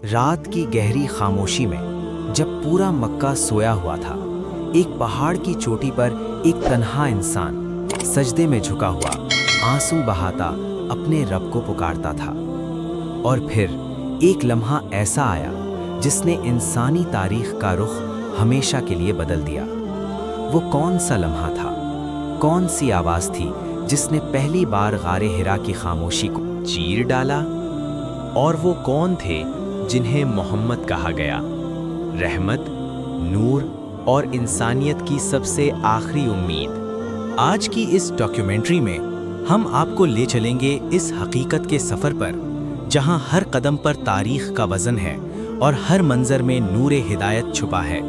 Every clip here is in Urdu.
رات کی گہری خاموشی میں جب پورا مکہ سویا ہوا تھا، ایک پہاڑ کی چوٹی پر ایک تنہا انسان سجدے میں جھکا ہوا آنسو بہاتا اپنے رب کو پکارتا تھا۔ اور پھر ایک لمحہ ایسا آیا جس نے انسانی تاریخ کا رخ ہمیشہ کے لیے بدل دیا۔ وہ کون سا لمحہ تھا؟ کون سی آواز تھی جس نے پہلی بار غار حرا کی خاموشی کو چیر ڈالا؟ اور وہ کون تھے جنہیں محمد کہا گیا؟ رحمت، نور اور انسانیت کی سب سے آخری امید۔ آج کی اس ڈاکیومنٹری میں ہم آپ کو لے چلیں گے اس حقیقت کے سفر پر جہاں ہر قدم پر تاریخ کا وزن ہے اور ہر منظر میں نور ہدایت چھپا ہے۔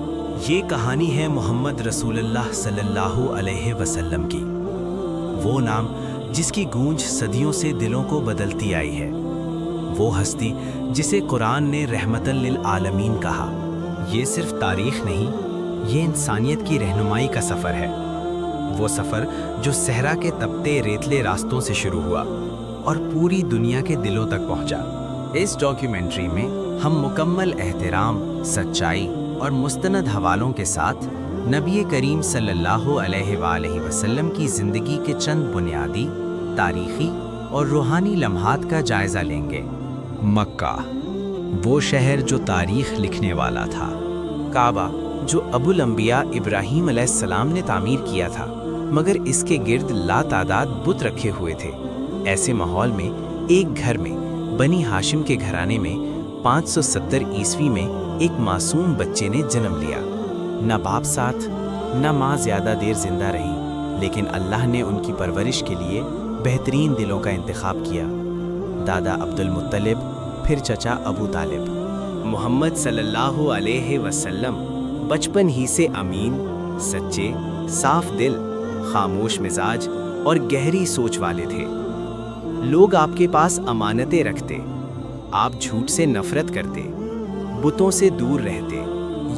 یہ کہانی ہے محمد رسول اللہ صلی اللہ علیہ وسلم کی، وہ نام جس کی گونج صدیوں سے دلوں کو بدلتی آئی ہے، وہ ہستی جسے قرآن نے رحمت للعالمین کہا۔ یہ صرف تاریخ نہیں، یہ انسانیت کی رہنمائی کا سفر ہے، وہ سفر جو صحرا کے تپتے ریتلے راستوں سے شروع ہوا اور پوری دنیا کے دلوں تک پہنچا۔ اس ڈاکیومنٹری میں ہم مکمل احترام، سچائی اور مستند حوالوں کے ساتھ نبی کریم صلی اللہ علیہ وآلہ وسلم کی زندگی کے چند بنیادی، تاریخی اور روحانی لمحات کا جائزہ لیں گے۔ مکہ، وہ شہر جو تاریخ لکھنے والا تھا۔ کعبہ، جو ابو الانبیاء ابراہیم علیہ السلام نے تعمیر کیا تھا، مگر اس کے گرد لاتعداد بت رکھے ہوئے تھے۔ ایسے ماحول میں ایک گھر میں، بنی ہاشم کے گھرانے میں 570 عیسوی میں ایک معصوم بچے نے جنم لیا۔ نہ باپ ساتھ، نہ ماں زیادہ دیر زندہ رہی، لیکن اللہ نے ان کی پرورش کے لیے بہترین دلوں کا انتخاب کیا۔ دادا عبد المطلب، پھر چچا ابو طالب۔ محمد صلی اللہ علیہ وسلم بچپن ہی سے امین، سچے، صاف دل، خاموش مزاج اور گہری سوچ والے تھے۔ لوگ آپ کے پاس امانتیں رکھتے، آپ جھوٹ سے نفرت کرتے، بتوں سے دور رہتے۔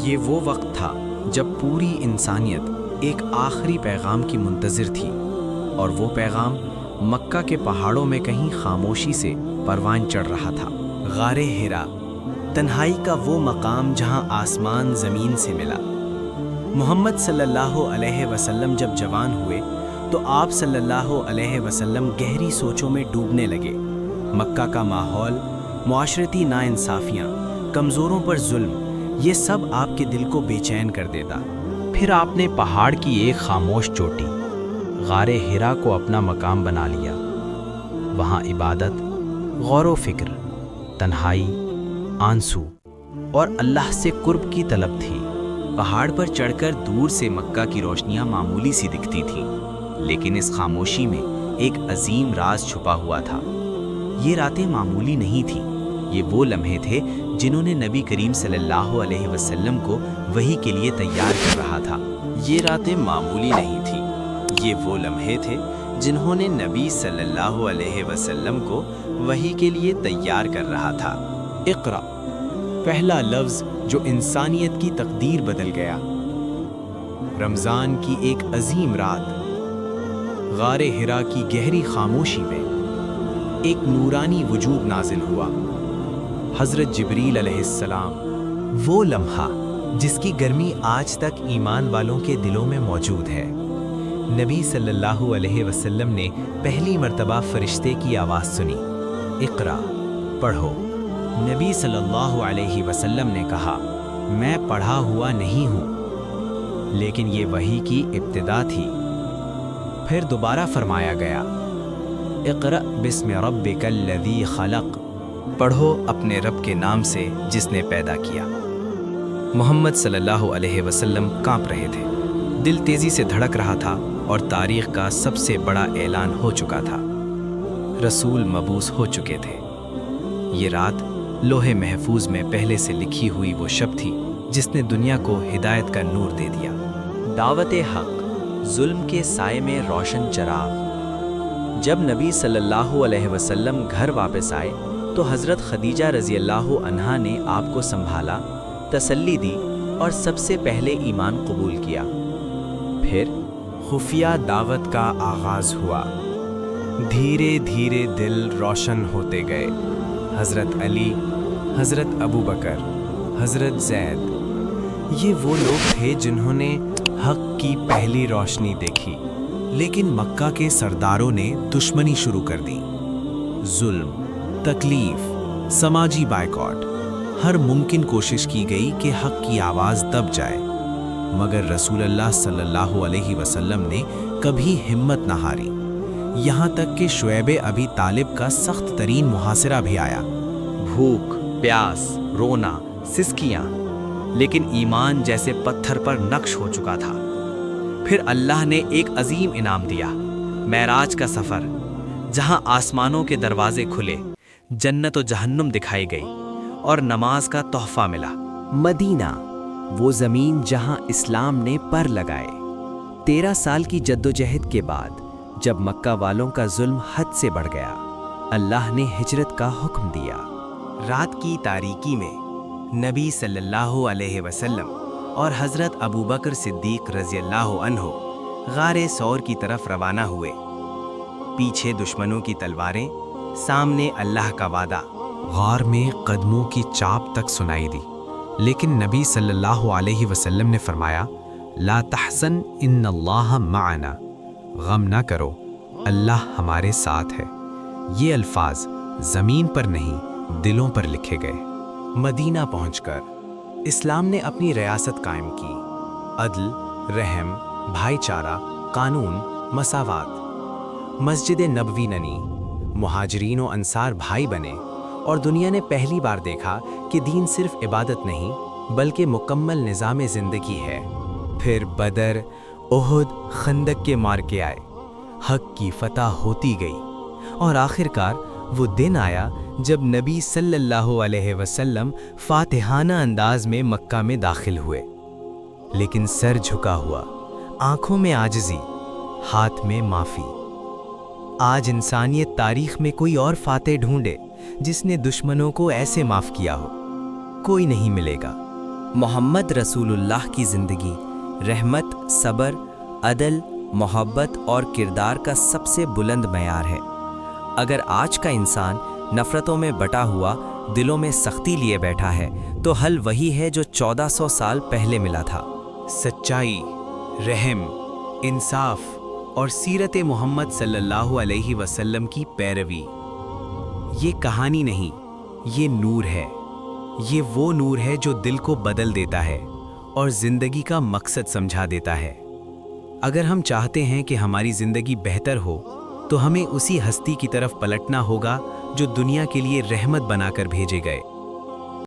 یہ وہ وقت تھا جب پوری انسانیت ایک آخری پیغام کی منتظر تھی، اور وہ پیغام مکہ کے پہاڑوں میں کہیں خاموشی سے پروان چڑھ رہا تھا۔ غار حرا، تنہائی کا وہ مقام جہاں آسمان زمین سے ملا۔ محمد صلی اللہ علیہ وسلم جب جوان ہوئے تو آپ صلی اللہ علیہ وسلم گہری سوچوں میں ڈوبنے لگے۔ مکہ کا ماحول، معاشرتی ناانصافیاں، کمزوروں پر ظلم، یہ سب آپ کے دل کو بے چین کر دیتا۔ پھر آپ نے پہاڑ کی ایک خاموش چوٹی، غار حرا کو اپنا مقام بنا لیا۔ وہاں عبادت، غور و فکر، تنہائی، آنسو اور اللہ سے قرب کی طلب تھی۔ پہاڑ پر چڑھ کر دور سے مکہ کی روشنیاں معمولی سی دکھتی تھیں، لیکن اس خاموشی میں ایک عظیم راز چھپا ہوا تھا۔ یہ راتیں معمولی نہیں تھیں، یہ وہ لمحے تھے جنہوں نے نبی کریم صلی اللہ علیہ وسلم کو وحی کے لیے تیار کر رہا تھا۔ یہ راتیں معمولی نہیں تھیں، یہ وہ لمحے تھے جنہوں نے نبی صلی اللہ علیہ وسلم کو وحی کے لیے تیار کر رہا تھا۔ اقرا، پہلا لفظ جو انسانیت کی تقدیر بدل گیا۔ رمضان کی ایک عظیم رات، غار حرا کی گہری خاموشی میں ایک نورانی وجود نازل ہوا، حضرت جبریل علیہ السلام۔ وہ لمحہ جس کی گرمی آج تک ایمان والوں کے دلوں میں موجود ہے۔ نبی صلی اللہ علیہ وسلم نے پہلی مرتبہ فرشتے کی آواز سنی، اقرا، پڑھو۔ نبی صلی اللہ علیہ وسلم نے کہا، میں پڑھا ہوا نہیں ہوں، لیکن یہ وحی کی ابتدا تھی۔ پھر دوبارہ فرمایا گیا، اقرأ بسم ربک الذی خلق، پڑھو اپنے رب کے نام سے جس نے پیدا کیا۔ محمد صلی اللہ علیہ وسلم کانپ رہے تھے، دل تیزی سے دھڑک رہا تھا اور تاریخ کا سب سے بڑا اعلان ہو چکا تھا۔ رسول مبعوث ہو چکے تھے۔ یہ رات لوح محفوظ میں پہلے سے لکھی ہوئی وہ شب تھی جس نے دنیا کو ہدایت کا نور دے دیا۔ دعوت حق، ظلم کے سائے میں روشن چراغ۔ جب نبی صلی اللہ علیہ وسلم گھر واپس آئے تو حضرت خدیجہ رضی اللہ عنہا نے آپ کو سنبھالا، تسلی دی اور سب سے پہلے ایمان قبول کیا۔ پھر خفیہ دعوت کا آغاز ہوا۔ دھیرے دھیرے دل روشن ہوتے گئے۔ حضرت علی، حضرت ابو بکر، حضرت زید، یہ وہ لوگ تھے جنہوں نے حق کی پہلی روشنی دیکھی، لیکن مکہ کے سرداروں نے دشمنی شروع کر دی۔ ظلم، تکلیف، سماجی بائیکاٹ، ہر ممکن کوشش کی گئی کہ حق کی آواز دب جائے، مگر رسول اللہ صلی اللہ علیہ وسلم نے کبھی ہمت نہ ہاری، یہاں تک کہ شعیب ابی طالب کا سخت ترین محاصرہ بھی آیا۔ بھوک، پیاس، رونا، سسکیاں، لیکن ایمان جیسے پتھر پر نقش ہو چکا تھا۔ پھر اللہ نے ایک عظیم انعام دیا، معراج کا سفر، جہاں آسمانوں کے دروازے کھلے، جنت و جہنم دکھائی گئی، اور نماز کا تحفہ ملا۔ مدینہ، وہ زمین جہاں اسلام نے پر لگائے۔ 13 سال کی جدوجہد کے بعد جب مکہ والوں کا ظلم حد سے بڑھ گیا، اللہ نے ہجرت کا حکم دیا۔ رات کی تاریکی میں نبی صلی اللہ علیہ وسلم اور حضرت ابو بکر صدیق رضی اللہ عنہ غار ثور کی طرف روانہ ہوئے۔ پیچھے دشمنوں کی تلواریں، سامنے اللہ کا وعدہ۔ غار میں قدموں کی چاپ تک سنائی دی، لیکن نبی صلی اللہ علیہ وسلم نے فرمایا، لا تحزن ان اللہ معنا، غم نہ کرو، اللہ ہمارے ساتھ ہے۔ یہ الفاظ زمین پر نہیں، دلوں پر لکھے گئے۔ مدینہ پہنچ کر اسلام نے اپنی ریاست قائم کی۔ عدل، رحم، بھائی چارہ، قانون، مساوات۔ مسجد نبوی ننی، مہاجرین و انصار بھائی بنے، اور دنیا نے پہلی بار دیکھا کہ دین صرف عبادت نہیں بلکہ مکمل نظام زندگی ہے۔ پھر بدر، احد، خندق کے معرکے آئے، حق کی فتح ہوتی گئی، اور آخرکار وہ دن آیا جب نبی صلی اللہ علیہ وسلم فاتحانہ انداز میں مکہ میں داخل ہوئے، لیکن سر جھکا ہوا، آنکھوں میں عاجزی، ہاتھ میں معافی۔ آج انسانیت تاریخ میں کوئی اور فاتح ڈھونڈے جس نے دشمنوں کو ایسے معاف کیا ہو، کوئی نہیں ملے گا۔ محمد رسول اللہ کی زندگی رحمت، صبر، عدل، محبت اور کردار کا سب سے بلند معیار ہے۔ اگر آج کا انسان نفرتوں میں بٹا ہوا، دلوں میں سختی لیے بیٹھا ہے، تو حل وہی ہے جو 1400 سال پہلے ملا تھا۔ سچائی، رحم، انصاف اور سیرت محمد صلی اللہ علیہ وسلم کی پیروی۔ یہ کہانی نہیں، یہ نور ہے۔ یہ وہ نور ہے جو دل کو بدل دیتا ہے اور زندگی کا مقصد سمجھا دیتا ہے۔ اگر ہم چاہتے ہیں کہ ہماری زندگی بہتر ہو، تو ہمیں اسی ہستی کی طرف پلٹنا ہوگا جو دنیا کے لیے رحمت بنا کر بھیجے گئے۔